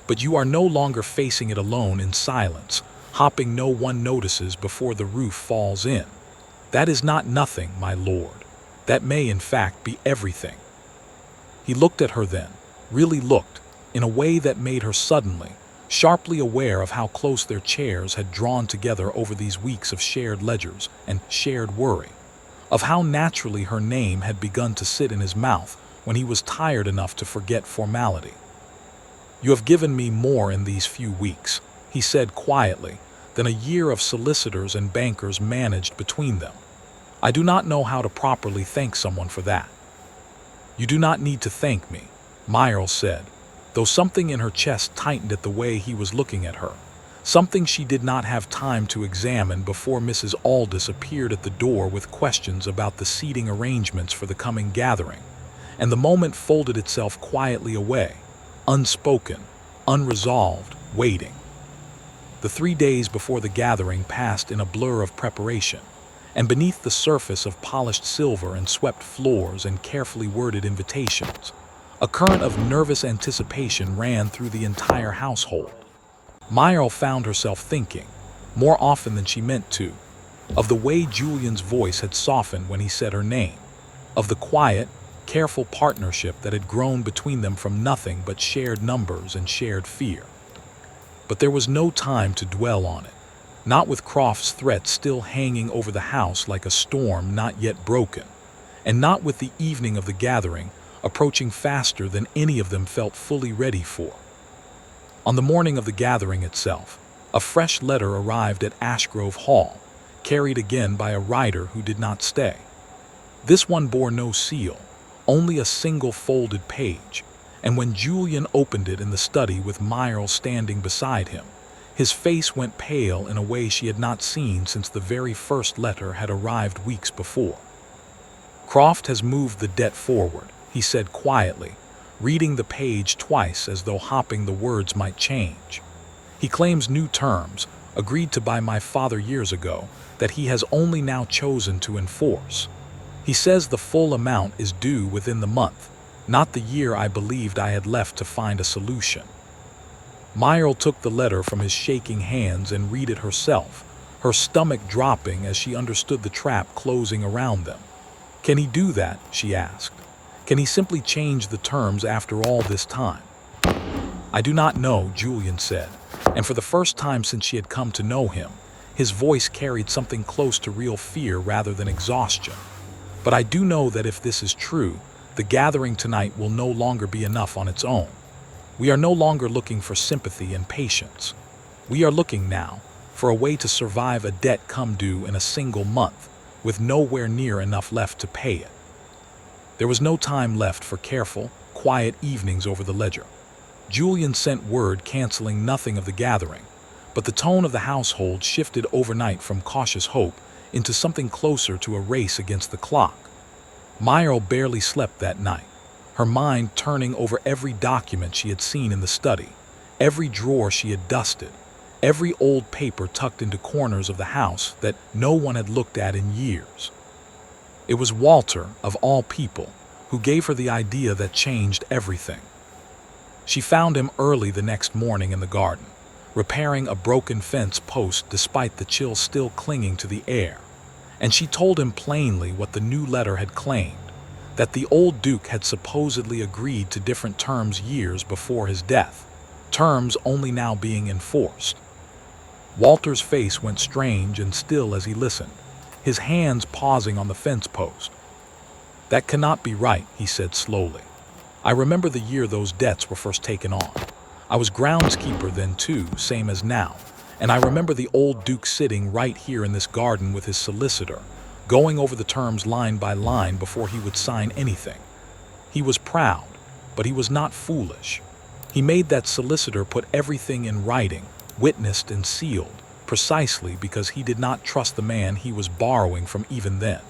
"But you are no longer facing it alone in silence, hopping no one notices before the roof falls in. That is not nothing, my lord. That may in fact be everything." He looked at her then, really looked, in a way that made her suddenly, sharply aware of how close their chairs had drawn together over these weeks of shared ledgers and shared worry, of how naturally her name had begun to sit in his mouth when he was tired enough to forget formality. "You have given me more in these few weeks," he said quietly, "than a year of solicitors and bankers managed between them. I do not know how to properly thank someone for that." "You do not need to thank me," Myrle said, though something in her chest tightened at the way he was looking at her, something she did not have time to examine before Mrs. Aldous appeared at the door with questions about the seating arrangements for the coming gathering, and the moment folded itself quietly away, unspoken, unresolved, waiting. The 3 days before the gathering passed in a blur of preparation, and beneath the surface of polished silver and swept floors and carefully worded invitations, a current of nervous anticipation ran through the entire household. Myrle found herself thinking, more often than she meant to, of the way Julian's voice had softened when he said her name, of the quiet, careful partnership that had grown between them from nothing but shared numbers and shared fear. But there was no time to dwell on it, not with Croft's threat still hanging over the house like a storm not yet broken, and not with the evening of the gathering approaching faster than any of them felt fully ready for. On the morning of the gathering itself, a fresh letter arrived at Ashgrove Hall, carried again by a rider who did not stay. This one bore no seal, only a single folded page, and when Julian opened it in the study with Myrle standing beside him, his face went pale in a way she had not seen since the very first letter had arrived weeks before. "Croft has moved the debt forward," he said quietly, reading the page twice as though hoping the words might change. "He claims new terms, agreed to by my father years ago, that he has only now chosen to enforce. He says the full amount is due within the month, not the year I believed I had left to find a solution." Myrle took the letter from his shaking hands and read it herself, her stomach dropping as she understood the trap closing around them. "Can he do that?" she asked. "Can he simply change the terms after all this time?" "I do not know," Julian said, and for the first time since she had come to know him, his voice carried something close to real fear rather than exhaustion. "But I do know that if this is true, the gathering tonight will no longer be enough on its own. We are no longer looking for sympathy and patience. We are looking now for a way to survive a debt come due in a single month, with nowhere near enough left to pay it." There was no time left for careful, quiet evenings over the ledger. Julian sent word canceling nothing of the gathering, but the tone of the household shifted overnight from cautious hope into something closer to a race against the clock. Myrle barely slept that night, her mind turning over every document she had seen in the study, every drawer she had dusted, every old paper tucked into corners of the house that no one had looked at in years. It was Walter, of all people, who gave her the idea that changed everything. She found him early the next morning in the garden, repairing a broken fence post despite the chill still clinging to the air, and she told him plainly what the new letter had claimed, that the old Duke had supposedly agreed to different terms years before his death, terms only now being enforced. Walter's face went strange and still as he listened, his hands pausing on the fence post. "That cannot be right," he said slowly. "I remember the year those debts were first taken on. I was groundskeeper then too, same as now, and I remember the old Duke sitting right here in this garden with his solicitor, going over the terms line by line before he would sign anything. He was proud, but he was not foolish. He made that solicitor put everything in writing, witnessed and sealed, precisely because he did not trust the man he was borrowing from even then."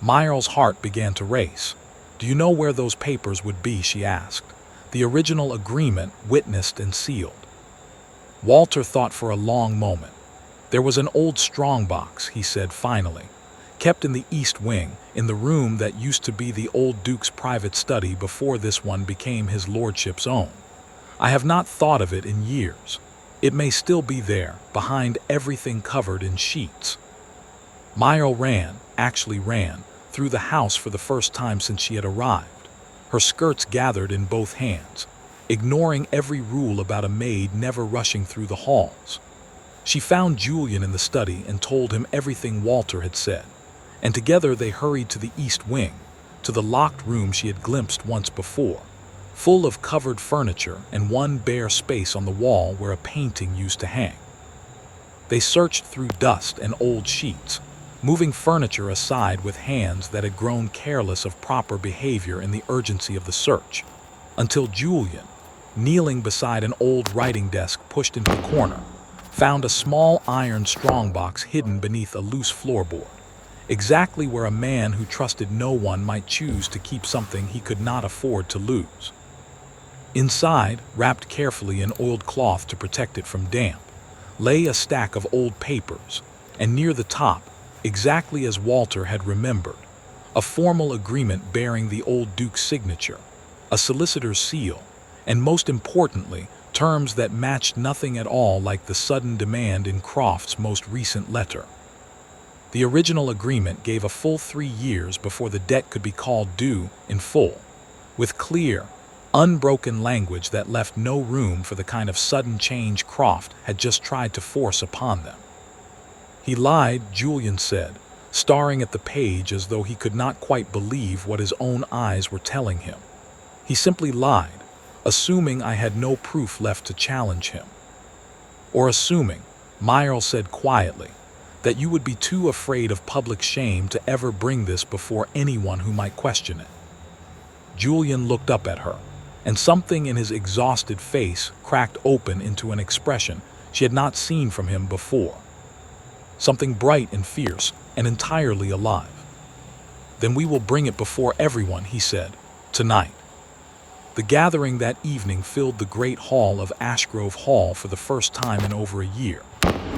Meyer's heart began to race. "Do you know where those papers would be?" she asked. "The original agreement, witnessed and sealed." Walter thought for a long moment. "There was an old strongbox," he said finally, "kept in the east wing, in the room that used to be the old Duke's private study before this one became his lordship's own. I have not thought of it in years. It may still be there, behind everything covered in sheets." Meyer actually ran, through the house for the first time since she had arrived, her skirts gathered in both hands, ignoring every rule about a maid never rushing through the halls. She found Julian in the study and told him everything Walter had said, and together they hurried to the east wing, to the locked room she had glimpsed once before, full of covered furniture and one bare space on the wall where a painting used to hang. They searched through dust and old sheets, moving furniture aside with hands that had grown careless of proper behavior in the urgency of the search, until Julian, kneeling beside an old writing desk pushed into the corner, found a small iron strongbox hidden beneath a loose floorboard, exactly where a man who trusted no one might choose to keep something he could not afford to lose. Inside, wrapped carefully in oiled cloth to protect it from damp, lay a stack of old papers, and near the top, exactly as Walter had remembered, a formal agreement bearing the old Duke's signature, a solicitor's seal, and most importantly, terms that matched nothing at all like the sudden demand in Croft's most recent letter. The original agreement gave a full 3 years before the debt could be called due in full, with clear, unbroken language that left no room for the kind of sudden change Croft had just tried to force upon them. "He lied," Julian said, staring at the page as though he could not quite believe what his own eyes were telling him. "He simply lied, assuming I had no proof left to challenge him. Or assuming," Meyer said quietly, "that you would be too afraid of public shame to ever bring this before anyone who might question it." Julian looked up at her, and something in his exhausted face cracked open into an expression she had not seen from him before. Something bright and fierce and entirely alive. "Then we will bring it before everyone," he said, "tonight." The gathering that evening filled the great hall of Ashgrove Hall for the first time in over a year.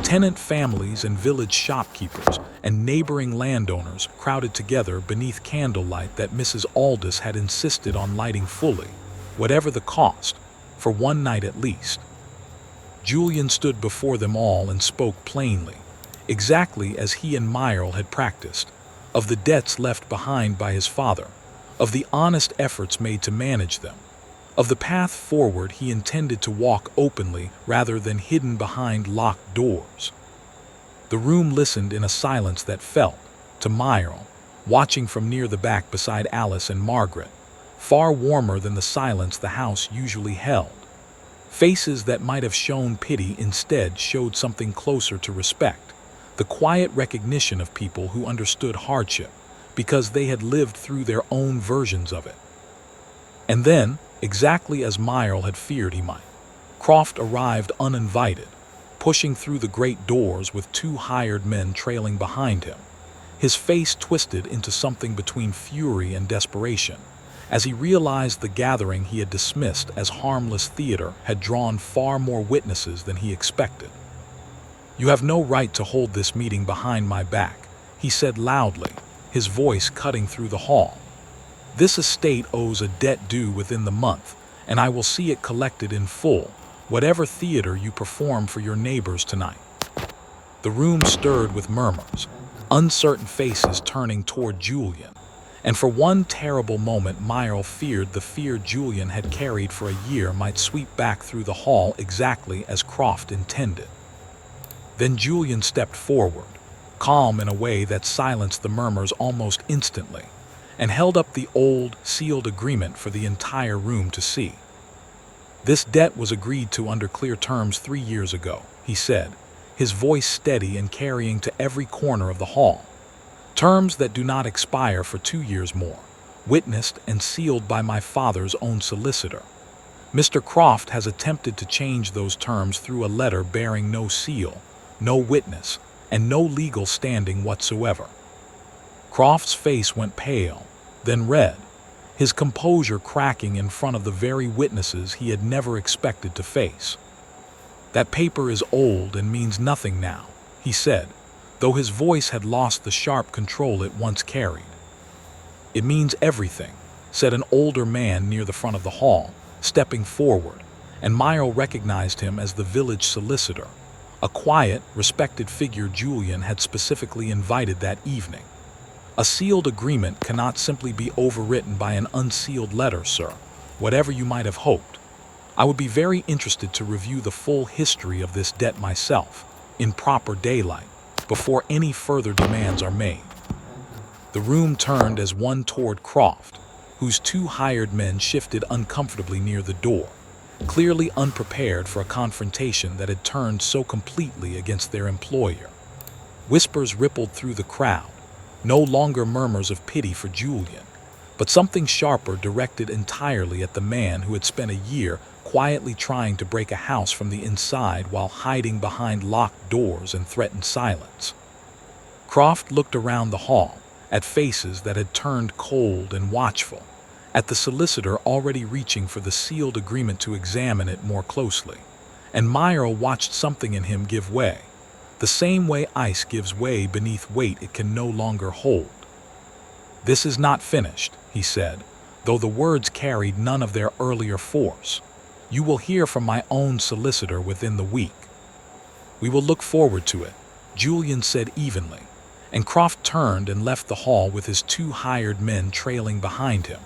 Tenant families and village shopkeepers and neighboring landowners crowded together beneath candlelight that Mrs. Aldous had insisted on lighting fully, whatever the cost, for one night at least. Julian stood before them all and spoke plainly, exactly as he and Meyer had practiced, of the debts left behind by his father, of the honest efforts made to manage them, of the path forward he intended to walk openly rather than hidden behind locked doors. The room listened in a silence that felt, to Meyer, watching from near the back beside Alice and Margaret, far warmer than the silence the house usually held. Faces that might have shown pity instead showed something closer to respect, the quiet recognition of people who understood hardship, because they had lived through their own versions of it. And then, exactly as Meyer had feared he might, Croft arrived uninvited, pushing through the great doors with 2 hired men trailing behind him, his face twisted into something between fury and desperation, as he realized the gathering he had dismissed as harmless theater had drawn far more witnesses than he expected. "You have no right to hold this meeting behind my back," he said loudly, his voice cutting through the hall. "This estate owes a debt due within the month, and I will see it collected in full, whatever theater you perform for your neighbors tonight." The room stirred with murmurs, uncertain faces turning toward Julian, and for one terrible moment Myrtle feared the fear Julian had carried for a year might sweep back through the hall exactly as Croft intended. Then Julian stepped forward, calm in a way that silenced the murmurs almost instantly, and held up the old, sealed agreement for the entire room to see. "This debt was agreed to under clear terms 3 years ago," he said, his voice steady and carrying to every corner of the hall. "Terms that do not expire for 2 years more, witnessed and sealed by my father's own solicitor. Mr. Croft has attempted to change those terms through a letter bearing no seal, no witness, and no legal standing whatsoever." Croft's face went pale, then red, his composure cracking in front of the very witnesses he had never expected to face. "That paper is old and means nothing now," he said, though his voice had lost the sharp control it once carried. "It means everything," said an older man near the front of the hall, stepping forward, and Myrtle recognized him as the village solicitor, a quiet, respected figure Julian had specifically invited that evening. "A sealed agreement cannot simply be overwritten by an unsealed letter, sir, whatever you might have hoped. I would be very interested to review the full history of this debt myself, in proper daylight, before any further demands are made." The room turned as one toward Croft, whose 2 hired men shifted uncomfortably near the door, clearly unprepared for a confrontation that had turned so completely against their employer. Whispers rippled through the crowd, no longer murmurs of pity for Julian, but something sharper directed entirely at the man who had spent a year quietly trying to break a house from the inside while hiding behind locked doors and threatened silence. Croft looked around the hall, at faces that had turned cold and watchful, at the solicitor already reaching for the sealed agreement to examine it more closely, and Myrtle watched something in him give way, the same way ice gives way beneath weight it can no longer hold. "This is not finished," he said, though the words carried none of their earlier force. "You will hear from my own solicitor within the week." "We will look forward to it," Julian said evenly, and Croft turned and left the hall with his 2 hired men trailing behind him,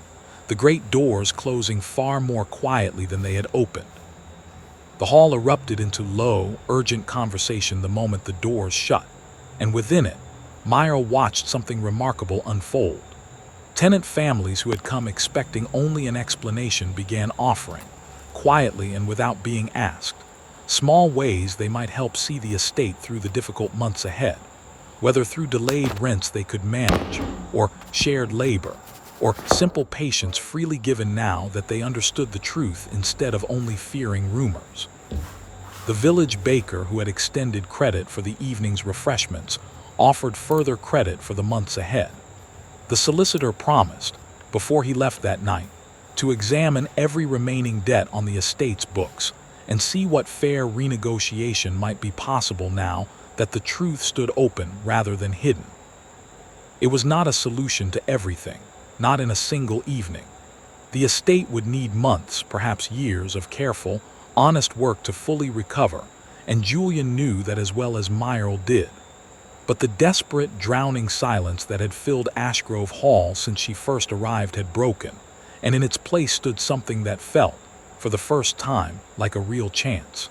the great doors closing far more quietly than they had opened. The hall erupted into low, urgent conversation the moment the doors shut, and within it, Myrtle watched something remarkable unfold. Tenant families who had come expecting only an explanation began offering, quietly and without being asked, small ways they might help see the estate through the difficult months ahead, whether through delayed rents they could manage, or shared labor, or simple patience freely given now that they understood the truth instead of only fearing rumors. The village baker who had extended credit for the evening's refreshments offered further credit for the months ahead. The solicitor promised, before he left that night, to examine every remaining debt on the estate's books and see what fair renegotiation might be possible now that the truth stood open rather than hidden. It was not a solution to everything, not in a single evening. The estate would need months, perhaps years, of careful, honest work to fully recover, and Julian knew that as well as Myrtle did. But the desperate, drowning silence that had filled Ashgrove Hall since she first arrived had broken, and in its place stood something that felt, for the first time, like a real chance.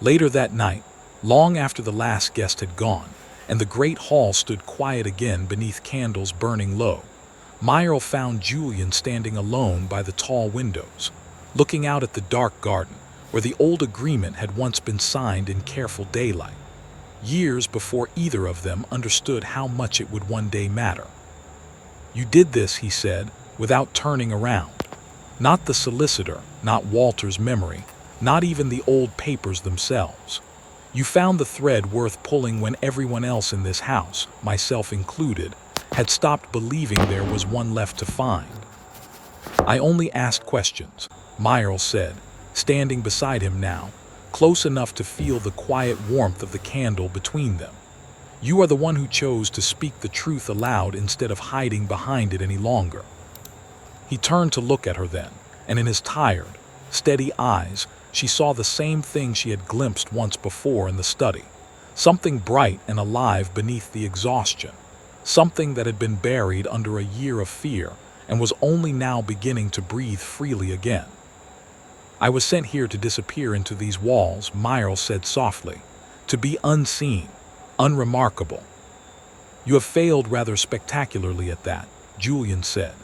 Later that night, long after the last guest had gone, and the great hall stood quiet again beneath candles burning low, Myrtle found Julian standing alone by the tall windows, looking out at the dark garden, where the old agreement had once been signed in careful daylight, years before either of them understood how much it would one day matter. "You did this," he said, without turning around. Not the solicitor, not Walter's memory, not even the old papers themselves. "You found the thread worth pulling when everyone else in this house, myself included, had stopped believing there was one left to find." "I only asked questions," Myrle said, standing beside him now, close enough to feel the quiet warmth of the candle between them. "You are the one who chose to speak the truth aloud instead of hiding behind it any longer." He turned to look at her then, and in his tired, steady eyes, she saw the same thing she had glimpsed once before in the study. Something bright and alive beneath the exhaustion. Something that had been buried under a year of fear and was only now beginning to breathe freely again. "I was sent here to disappear into these walls," Myrle said softly. "To be unseen, unremarkable." "You have failed rather spectacularly at that," Julian said.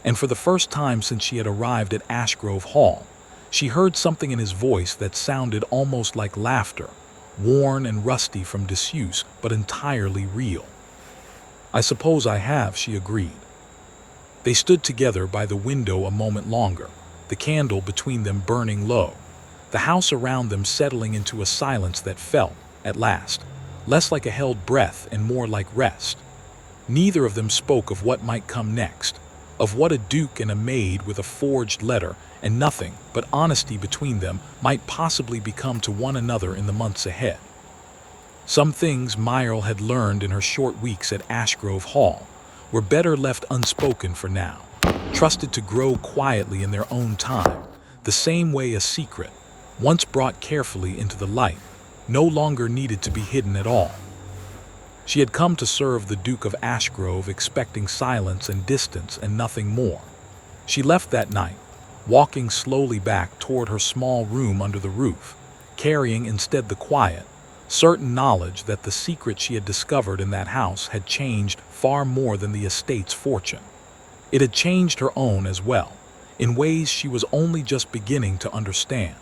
And for the first time since she had arrived at Ashgrove Hall, she heard something in his voice that sounded almost like laughter, worn and rusty from disuse, but entirely real. "I suppose I have," she agreed. They stood together by the window a moment longer, the candle between them burning low, the house around them settling into a silence that felt, at last, less like a held breath and more like rest. Neither of them spoke of what might come next, of what a duke and a maid with a forged letter and nothing but honesty between them might possibly become to one another in the months ahead. Some things Myrle had learned in her short weeks at Ashgrove Hall were better left unspoken for now, trusted to grow quietly in their own time, the same way a secret, once brought carefully into the light, no longer needed to be hidden at all. She had come to serve the Duke of Ashgrove expecting silence and distance and nothing more. She left that night, walking slowly back toward her small room under the roof, carrying instead the quiet, certain knowledge that the secret she had discovered in that house had changed far more than the estate's fortune. It had changed her own as well, in ways she was only just beginning to understand.